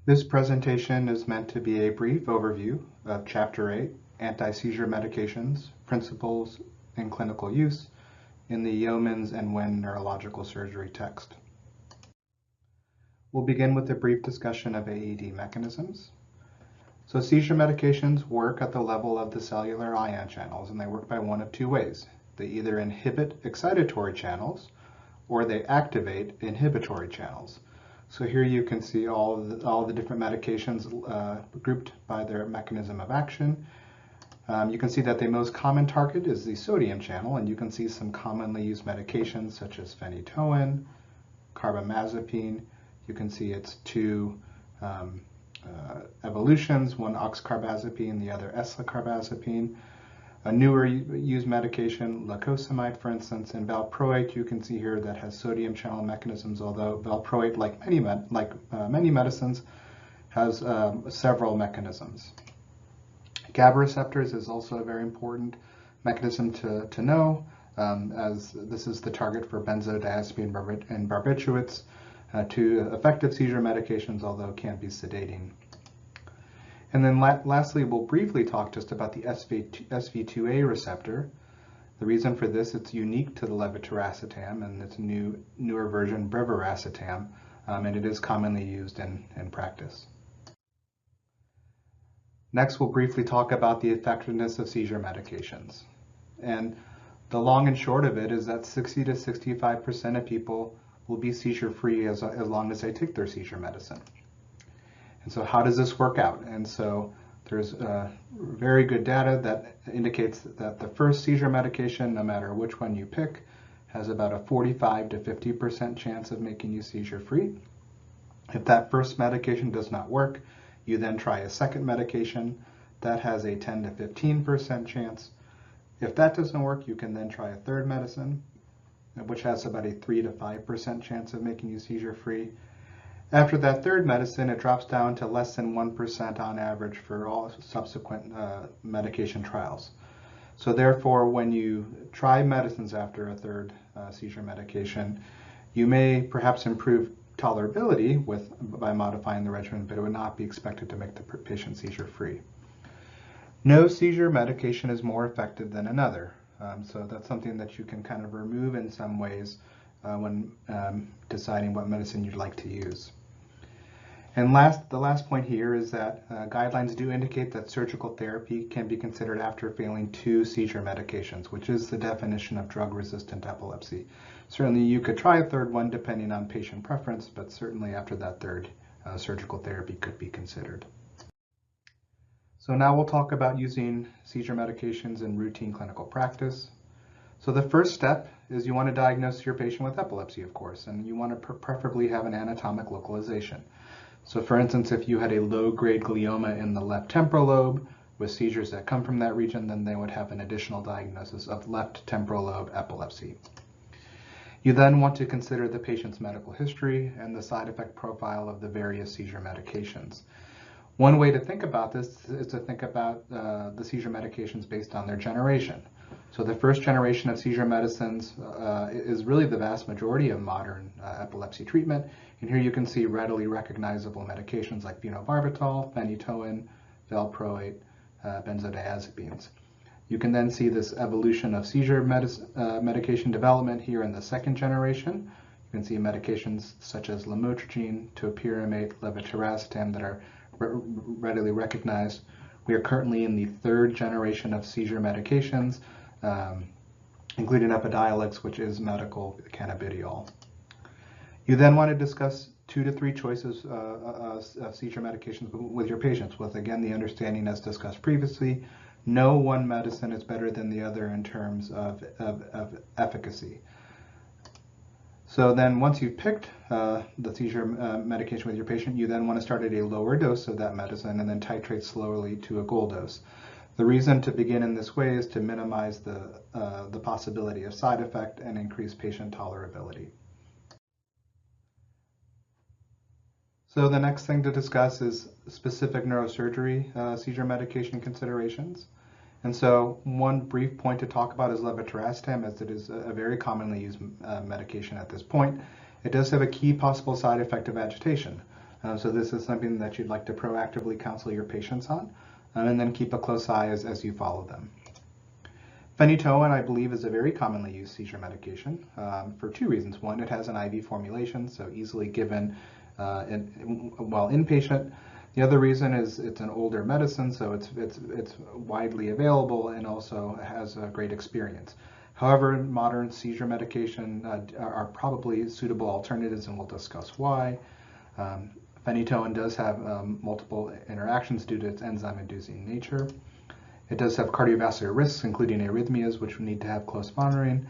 This presentation is meant to be a brief overview of Chapter 8, Anti-Seizure Medications, Principles and Clinical Use in the Yeomans and Wen Neurological Surgery text. We'll begin with a brief discussion of AED mechanisms. So seizure medications work at the level of the cellular ion channels, and they work by one of two ways. They either inhibit excitatory channels or they activate inhibitory channels. So here you can see all the different medications grouped by their mechanism of action. You can see that the most common target is the sodium channel, and you can see some commonly used medications such as phenytoin, carbamazepine. You can see its two evolutions, one oxcarbazepine, the other escarbazepine. A newer used medication, lacosamide, for instance, and valproate, you can see here that has sodium channel mechanisms, although valproate, like many medicines, has several mechanisms. GABA receptors is also a very important mechanism to know, as this is the target for benzodiazepine and barbiturates, two effective seizure medications, although can't be sedating. And then lastly, we'll briefly talk just about the SV2A receptor. The reason for this, it's unique to the levetiracetam, and it's a newer version, brivaracetam, and it is commonly used in practice. Next, we'll briefly talk about the effectiveness of seizure medications. And the long and short of it is that 60 to 65% of people will be seizure-free as long as they take their seizure medicine. And so how does this work out? And so there's very good data that indicates that the first seizure medication, no matter which one you pick, has about a 45 to 50% chance of making you seizure-free. If that first medication does not work, you then try a second medication that has a 10 to 15% chance. If that doesn't work, you can then try a third medicine, which has about a 3 to 5% chance of making you seizure-free. After that third medicine, it drops down to less than 1% on average for all subsequent medication trials. So therefore, when you try medicines after a third seizure medication, you may perhaps improve tolerability by modifying the regimen, but it would not be expected to make the patient seizure-free. No seizure medication is more effective than another. So that's something that you can kind of remove in some ways when deciding what medicine you'd like to use. And the last point here is that guidelines do indicate that surgical therapy can be considered after failing 2 seizure medications, which is the definition of drug-resistant epilepsy. Certainly you could try a third one depending on patient preference, but certainly after that third, surgical therapy could be considered. So now we'll talk about using seizure medications in routine clinical practice. So the first step is you want to diagnose your patient with epilepsy, of course, and you want to preferably have an anatomic localization. So for instance, if you had a low-grade glioma in the left temporal lobe with seizures that come from that region, then they would have an additional diagnosis of left temporal lobe epilepsy. You then want to consider the patient's medical history and the side effect profile of the various seizure medications. One way to think about this is to think about the seizure medications based on their generation. So the first generation of seizure medicines is really the vast majority of modern epilepsy treatment. And here you can see readily recognizable medications like phenobarbital, phenytoin, valproate, benzodiazepines. You can then see this evolution of seizure medication development here in the second generation. You can see medications such as lamotrigine, topiramate, levetiracetam that are readily recognized. We are currently in the third generation of seizure medications, including Epidiolex, which is medical cannabidiol. You then want to discuss 2 to 3 choices of seizure medications with your patients, with again the understanding as discussed previously, no one medicine is better than the other in terms of efficacy. So then once you've picked the seizure medication with your patient, you then want to start at a lower dose of that medicine and then titrate slowly to a goal dose. The reason to begin in this way is to minimize the possibility of side effect and increase patient tolerability. So the next thing to discuss is specific neurosurgery seizure medication considerations. And so one brief point to talk about is levetiracetam, as it is a very commonly used medication at this point. It does have a key possible side effect of agitation. So this is something that you'd like to proactively counsel your patients on, and then keep a close eye as you follow them. Phenytoin, I believe, is a very commonly used seizure medication for two reasons. One, it has an IV formulation, so easily given while inpatient. The other reason is it's an older medicine, so it's widely available and also has a great experience. However, modern seizure medication are probably suitable alternatives, and we'll discuss why. Phenytoin does have multiple interactions due to its enzyme-inducing nature. It does have cardiovascular risks, including arrhythmias, which we need to have close monitoring.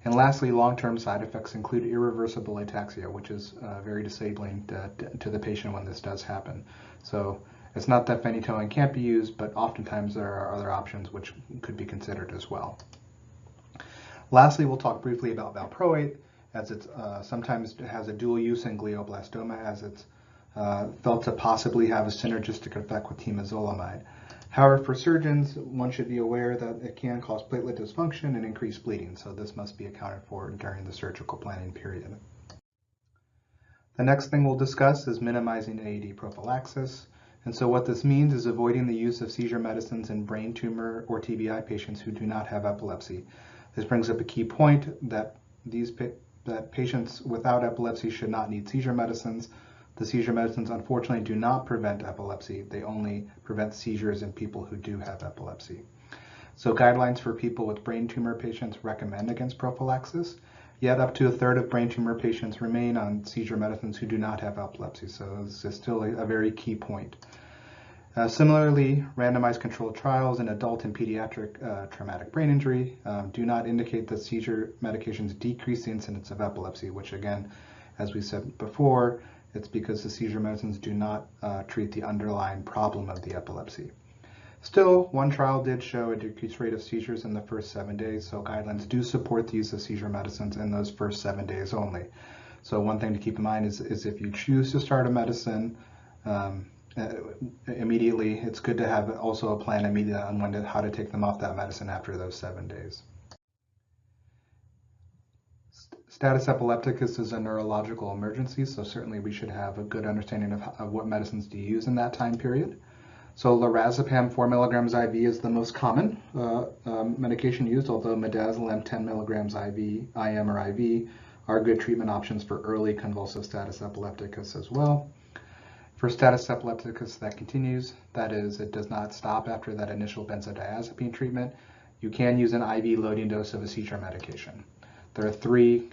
And lastly, long-term side effects include irreversible ataxia, which is very disabling to the patient when this does happen. So it's not that phenytoin can't be used, but oftentimes there are other options which could be considered as well. Lastly, we'll talk briefly about valproate, as it sometimes has a dual use in glioblastoma, as it's felt to possibly have a synergistic effect with temozolomide. However, for surgeons, one should be aware that it can cause platelet dysfunction and increase bleeding, so this must be accounted for during the surgical planning period. The next thing we'll discuss is minimizing AED prophylaxis. And so what this means is avoiding the use of seizure medicines in brain tumor or TBI patients who do not have epilepsy. This brings up a key point that patients without epilepsy should not need seizure medicines. The seizure medicines, unfortunately, do not prevent epilepsy. They only prevent seizures in people who do have epilepsy. So guidelines for people with brain tumor patients recommend against prophylaxis, yet up to a third of brain tumor patients remain on seizure medicines who do not have epilepsy. So this is still a very key point. Similarly, randomized controlled trials in adult and pediatric traumatic brain injury do not indicate that seizure medications decrease the incidence of epilepsy, which again, as we said before, it's because the seizure medicines do not treat the underlying problem of the epilepsy. Still, one trial did show a decreased rate of seizures in the first 7 days, so guidelines do support the use of seizure medicines in those first 7 days only. So one thing to keep in mind is if you choose to start a medicine immediately, it's good to have also a plan immediately on how to take them off that medicine after those 7 days. Status epilepticus is a neurological emergency, so certainly we should have a good understanding of what medicines to use in that time period. So lorazepam 4 milligrams IV is the most common medication used, although midazolam 10 milligrams IV, IM or IV are good treatment options for early convulsive status epilepticus as well. For status epilepticus that continues, that is, it does not stop after that initial benzodiazepine treatment, you can use an IV loading dose of a seizure medication. There are three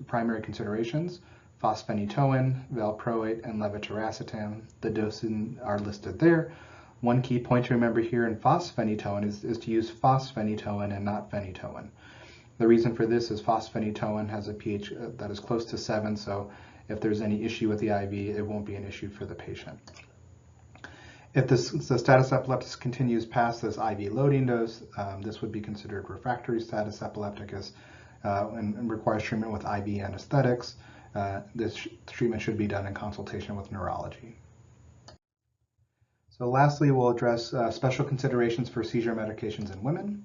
primary considerations: fosphenytoin, valproate, and levetiracetam. The doses are listed there. One key point to remember here in fosphenytoin is to use fosphenytoin and not phenytoin. The reason for this is fosphenytoin has a pH that is close to 7, so if there's any issue with the IV, it won't be an issue for the patient. If the status epilepticus continues past this IV loading dose, this would be considered refractory status epilepticus and requires treatment with IV anesthetics. This treatment should be done in consultation with neurology. So lastly, we'll address special considerations for seizure medications in women.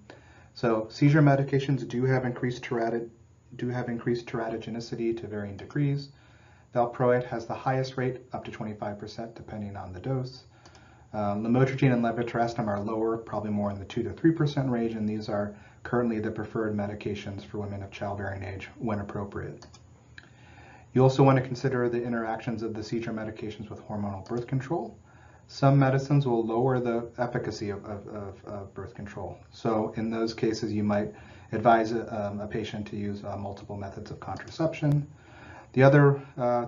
So seizure medications do have increased teratogenicity to varying degrees. Valproate has the highest rate, up to 25%, depending on the dose. Lamotrigine and levetiracetam are lower, probably more in the 2 to 3% range, and these are currently the preferred medications for women of childbearing age when appropriate. You also want to consider the interactions of the seizure medications with hormonal birth control. Some medicines will lower the efficacy of birth control. So in those cases, you might advise a patient to use multiple methods of contraception. The other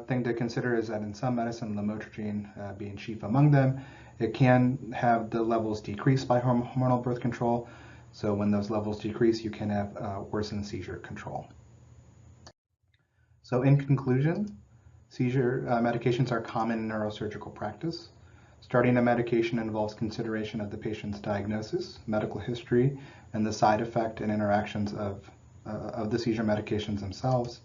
thing to consider is that in some medicine, lamotrigine being chief among them, it can have the levels decrease by hormonal birth control. So when those levels decrease, you can have worsened seizure control. So in conclusion, seizure medications are common in neurosurgical practice. Starting a medication involves consideration of the patient's diagnosis, medical history, and the side effect and interactions of the seizure medications themselves.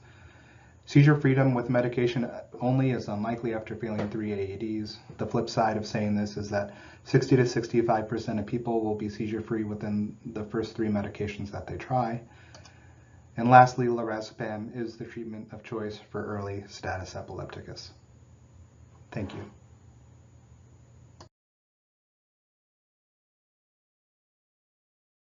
Seizure freedom with medication only is unlikely after failing 3 AEDs. The flip side of saying this is that 60 to 65% of people will be seizure-free within the first 3 medications that they try. And lastly, lorazepam is the treatment of choice for early status epilepticus. Thank you. Thank you.